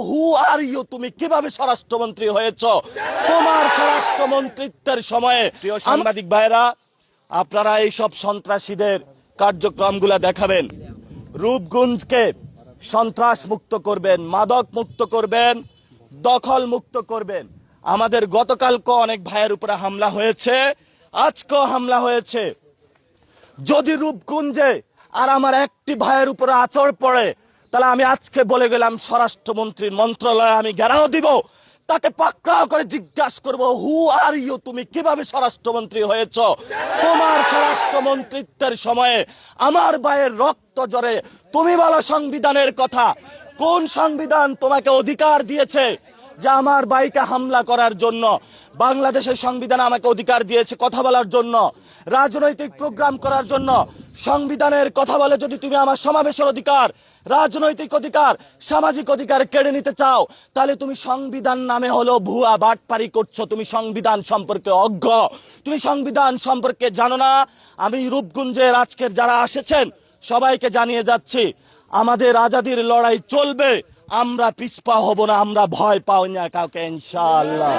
Who are you, তুমি কিভাবে স্বরাষ্ট্রমন্ত্রী হয়েছো? তোমার স্বরাষ্ট্রমন্ত্রিত্বের সময়ে প্রিয় সাংবাদিক ভাইরা, আপনারা এই সব সন্ত্রাসীদের কার্যক্রমগুলা দেখাবেন, রূপগঞ্জকে সন্ত্রাস মুক্ত করবেন, মাদক মুক্ত করবেন, দখল মুক্ত করবেন। আমাদের গতকালকে অনেক ভাইয়ের উপরে হামলা হয়েছে, আজকেও হামলা হয়েছে। যদি রূপগঞ্জে আর আমার একটি ভাইয়ের উপরে আচর পড়ে, তাহলে আমি আজকে বলে গেলাম স্বরাষ্ট্রমন্ত্রীর মন্ত্রণালয়ে আমি ঘেরাও দিব, তাকে পাকড়াও করে জিজ্ঞাসা করব, হু আর ইউ, তুমি কিভাবে স্বরাষ্ট্রমন্ত্রী হয়েছ? তোমার স্বরাষ্ট্রমন্ত্রিত্বের সময়ে আমার ভাইয়ের রক্ত ঝরে। তুমি বলো সংবিধানের কথা, কোন সংবিধান তোমাকে অধিকার দিয়েছে যে আমার ভাইকে হামলা করার জন্য? বাংলাদেশের সংবিধান আমাকে অধিকার দিয়েছে কথা বলার জন্য, রাজনৈতিক প্রোগ্রাম করার জন্য। সংবিধানের কথা বলে যদি তুমি আমার সমাবেশের অধিকার, রাজনৈতিক অধিকার, সামাজিক অধিকার কেড়ে নিতে চাও, তাহলে তুমি সংবিধান নামে হলো ভুয়া বাটপারি করছো। তুমি সংবিধান সম্পর্কে অজ্ঞ, তুমি সংবিধান সম্পর্কে জানো না। আমি রূপগঞ্জের আজকের যারা এসেছেন সবাইকে জানিয়ে যাচ্ছি, আমাদের আজাদির লড়াই চলবে, আমরা পিছপা হব না, আমরা ভয় পাই না কাউকে, ইনশাআল্লাহ।